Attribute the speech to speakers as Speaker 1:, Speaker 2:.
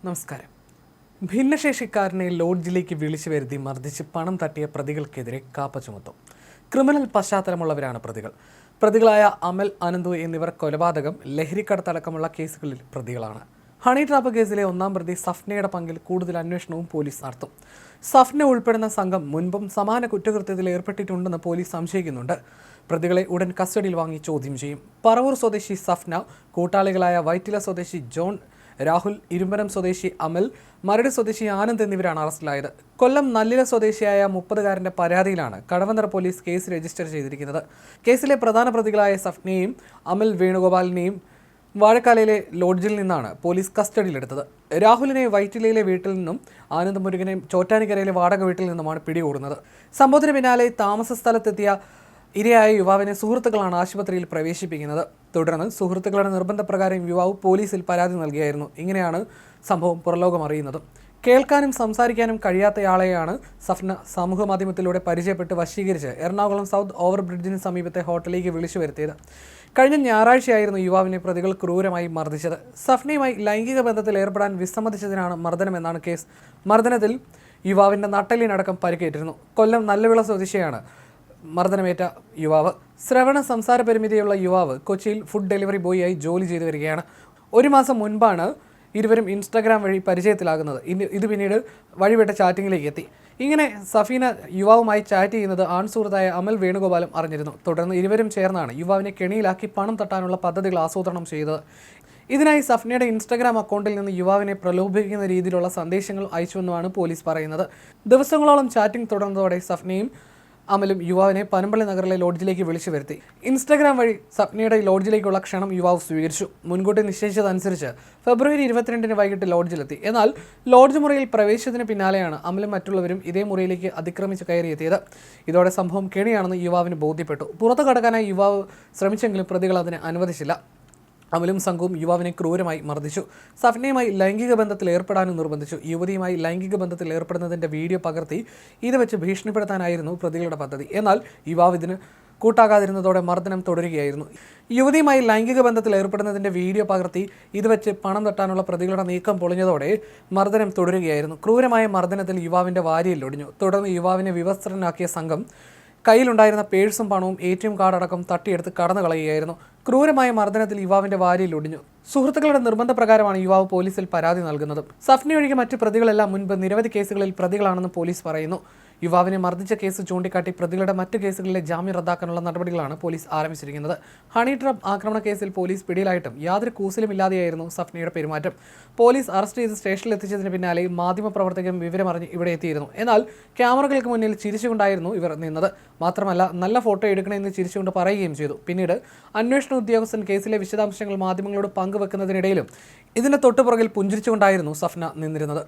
Speaker 1: നമസ്കാരം. ഭിന്നശേഷിക്കാരനെ ലോഡ്ജിലേക്ക് വിളിച്ചു വരുത്തി മർദ്ദിച്ച് പണം തട്ടിയ പ്രതികൾക്കെതിരെ കാപ്പ ചുമത്തും. ക്രിമിനൽ പശ്ചാത്തലമുള്ളവരാണ് പ്രതികൾ. പ്രതികളായ അമൽ, അനന്തു എന്നിവർ കൊലപാതകം, ലഹരിക്കടത്തടക്കമുള്ള കേസുകളിൽ പ്രതികളാണ്. ഹണി ട്രാപ്പ് കേസിലെ ഒന്നാം പ്രതി സഫ്നയുടെ പങ്കിൽ കൂടുതൽ അന്വേഷണവും പോലീസ് നടത്തും. സഫ്ന ഉൾപ്പെടുന്ന സംഘം മുൻപും സമാന കുറ്റകൃത്യത്തിൽ ഏർപ്പെട്ടിട്ടുണ്ടെന്ന് പോലീസ് സംശയിക്കുന്നുണ്ട്. പ്രതികളെ ഉടൻ കസ്റ്റഡിയിൽ വാങ്ങി ചോദ്യം ചെയ്യും. പറവൂർ സ്വദേശി സഫ്ന, കൂട്ടാളികളായ വൈറ്റില സ്വദേശി ജോൺ, രാഹുൽ, ഇരുമ്പനം സ്വദേശി അമൽ, മരട് സ്വദേശി ആനന്ദ് എന്നിവരാണ് അറസ്റ്റിലായത്. കൊല്ലം നല്ലില സ്വദേശിയായ 30-കാരന്റെ പരാതിയിലാണ് കടവന്തറ പോലീസ് കേസ് രജിസ്റ്റർ ചെയ്തിരിക്കുന്നത്. കേസിലെ പ്രധാന പ്രതികളായ സഫ്നയെയും അമൽ വേണുഗോപാലിനെയും വാഴക്കാലയിലെ ലോഡ്ജിൽ നിന്നാണ് പോലീസ് കസ്റ്റഡിയിലെടുത്തത്. രാഹുലിനെ വൈറ്റിലയിലെ വീട്ടിൽ നിന്നും ആനന്ദ് മുരുകനെ ചോറ്റാനിക്കരയിലെ വാടക വീട്ടിൽ നിന്നുമാണ് പിടികൂടുന്നത്. സംഭവത്തിന് പിന്നാലെ താമസ സ്ഥലത്തെത്തിയ ഇരയായ യുവാവിനെ സുഹൃത്തുക്കളാണ് ആശുപത്രിയിൽ പ്രവേശിപ്പിക്കുന്നത്. തുടർന്ന് സുഹൃത്തുക്കളുടെ നിർബന്ധപ്രകാരം യുവാവ് പോലീസിൽ പരാതി നൽകിയായിരുന്നു. ഇങ്ങനെയാണ് സംഭവം പുറലോകം അറിയുന്നത്. കേൾക്കാനും സംസാരിക്കാനും കഴിയാത്തയാളെയാണ് സഫ്ന സമൂഹ മാധ്യമത്തിലൂടെ പരിചയപ്പെട്ട് വശീകരിച്ച് എറണാകുളം സൗത്ത് ഓവർ ബ്രിഡ്ജിന് സമീപത്തെ ഹോട്ടലിലേക്ക് വിളിച്ചു വരുത്തിയത്. കഴിഞ്ഞ ഞായറാഴ്ചയായിരുന്നു യുവാവിനെ പ്രതികൾ ക്രൂരമായി മർദ്ദിച്ചത്. സഫ്നയുമായി ലൈംഗിക ബന്ധത്തിൽ ഏർപ്പെടാൻ വിസമ്മതിച്ചതിനാണ് മർദ്ദനമെന്നാണ് കേസ്. മർദ്ദനത്തിൽ യുവാവിൻ്റെ നട്ടെല്ലിനടക്കം പരിക്കേറ്റിരുന്നു. കൊല്ലം നല്ലവിള സ്വദേശിയാണ് മർദ്ദനമേറ്റ യുവാവ്. ശ്രവണ സംസാര പരിമിതിയുള്ള യുവാവ് കൊച്ചിയിൽ ഫുഡ് ഡെലിവറി ബോയിയായി ജോലി ചെയ്തു വരികയാണ്. 1 മാസം മുൻപാണ് ഇരുവരും ഇൻസ്റ്റാഗ്രാം വഴി പരിചയത്തിലാകുന്നത്. ഇത് പിന്നീട് വഴിവിട്ട ചാറ്റിങ്ങിലേക്ക് എത്തി. ഇങ്ങനെ സഫീന യുവാവുമായി ചാറ്റ് ചെയ്യുന്നത് സുഹൃത്തായ അമൽ വേണുഗോപാലും അറിഞ്ഞിരുന്നു. തുടർന്ന് ഇരുവരും ചേർന്നാണ് യുവാവിനെ കെണിയിലാക്കി പണം തട്ടാനുള്ള പദ്ധതികൾ ആസൂത്രണം ചെയ്തത്. ഇതിനായി സഫ്നയുടെ ഇൻസ്റ്റാഗ്രാം അക്കൗണ്ടിൽ നിന്ന് യുവാവിനെ പ്രലോഭിപ്പിക്കുന്ന രീതിയിലുള്ള സന്ദേശങ്ങൾ അയച്ചുവെന്നുമാണ് പോലീസ് പറയുന്നത്. ദിവസങ്ങളോളം ചാറ്റിംഗ് തുടർന്നതോടെ സഫ്നയും അമലും യുവാവിനെ പനമ്പള്ളി നഗറിലെ ലോഡ്ജിലേക്ക് വിളിച്ചു വരുത്തി. ഇൻസ്റ്റാഗ്രാം വഴി സഫ്നയുടെ ലോഡ്ജിലേക്കുള്ള ക്ഷണം യുവാവ് സ്വീകരിച്ചു. മുൻകൂട്ടി നിശ്ചയിച്ചതനുസരിച്ച് ഫെബ്രുവരി 22-ന് വൈകിട്ട് ലോഡ്ജിലെത്തി. എന്നാൽ ലോഡ്ജ് മുറിയിൽ പ്രവേശിച്ചതിന് പിന്നാലെയാണ് അമലും മറ്റുള്ളവരും ഇതേ മുറിയിലേക്ക് അതിക്രമിച്ച് കയറിയെത്തിയത്. ഇതോടെ സംഭവം കെണിയാണെന്ന് യുവാവിന് ബോധ്യപ്പെട്ടു. പുറത്തു കടക്കാനായി യുവാവ് ശ്രമിച്ചെങ്കിലും പ്രതികൾ അതിന് അനുവദിച്ചില്ല. അമലും സംഘവും യുവാവിനെ ക്രൂരമായി മർദ്ദിച്ചു. സഫ്നയുമായി ലൈംഗിക ബന്ധത്തിൽ ഏർപ്പെടാനും നിർബന്ധിച്ചു. യുവതിയുമായി ലൈംഗിക ബന്ധത്തിൽ ഏർപ്പെടുന്നതിൻ്റെ വീഡിയോ പകർത്തി ഇത് വെച്ച് ഭീഷണിപ്പെടുത്താനായിരുന്നു പ്രതികളുടെ പദ്ധതി. എന്നാൽ യുവാവ് ഇതിന് കൂട്ടാകാതിരുന്നതോടെ മർദ്ദനം തുടരുകയായിരുന്നു. യുവതിയുമായി ലൈംഗിക ബന്ധത്തിൽ ഏർപ്പെടുന്നതിൻ്റെ വീഡിയോ പകർത്തി ഇത് വെച്ച് പണം തട്ടാനുള്ള പ്രതികളുടെ നീക്കം പൊളിഞ്ഞതോടെ മർദ്ദനം തുടരുകയായിരുന്നു. ക്രൂരമായ മർദ്ദനത്തിൽ യുവാവിൻ്റെ വാരിയിൽ ഒടിഞ്ഞു. തുടർന്ന് യുവാവിനെ വിവസ്ത്രനാക്കിയ സംഘം കയ്യിലുണ്ടായിരുന്ന പേഴ്സും പണവും ATM കാർഡ് അടക്കം തട്ടിയെടുത്ത് കടന്നു കളയുകയായിരുന്നു. ക്രൂരമായ മർദ്ദനത്തിൽ യുവാവിന്റെ വാരിയിൽ ഒടിഞ്ഞു. സുഹൃത്തുക്കളുടെ നിർബന്ധപ്രകാരമാണ് യുവാവ് പോലീസിൽ പരാതി നൽകുന്നത്. സഫ്നയൊഴികെ മറ്റ് പ്രതികളെല്ലാം മുൻപ് നിരവധി കേസുകളിൽ പ്രതികളാണെന്ന് പോലീസ് പറയുന്നു. യുവാവിനെ മർദ്ദിച്ച കേസ് ചൂണ്ടിക്കാട്ടി പ്രതികളുടെ മറ്റ് കേസുകളിലെ ജാമ്യം റദ്ദാക്കാനുള്ള നടപടികളാണ് പോലീസ് ആരംഭിച്ചിരിക്കുന്നത്. ഹണി ട്രാപ്പ് ആക്രമണ കേസിൽ പോലീസ് പിടിയിലായിട്ടും യാതൊരു കൂസലുമില്ലാതെയായിരുന്നു സഫ്നയുടെ പെരുമാറ്റം. പോലീസ് അറസ്റ്റ് ചെയ്ത് സ്റ്റേഷനിൽ എത്തിച്ചതിന് പിന്നാലെ മാധ്യമപ്രവർത്തകരും വിവരമറിഞ്ഞ് ഇവിടെ എത്തിയിരുന്നു. എന്നാൽ ക്യാമറകൾക്ക് മുന്നിൽ ചിരിച്ചുകൊണ്ടായിരുന്നു ഇവർ നിന്നത്. മാത്രമല്ല, നല്ല ഫോട്ടോ എടുക്കണമെന്ന് ചിരിച്ചുകൊണ്ട് പറയുകയും ചെയ്തു. പിന്നീട് അന്വേഷണ ഉദ്യോഗസ്ഥൻ കേസിലെ വിശദാംശങ്ങൾ മാധ്യമങ്ങളോട് പങ്കുവെക്കുന്നതിനിടയിലും ഇതിന് തൊട്ടുപുറകിൽ പുഞ്ചിരിച്ചുകൊണ്ടായിരുന്നു സഫ്ന നിന്നിരുന്നത്.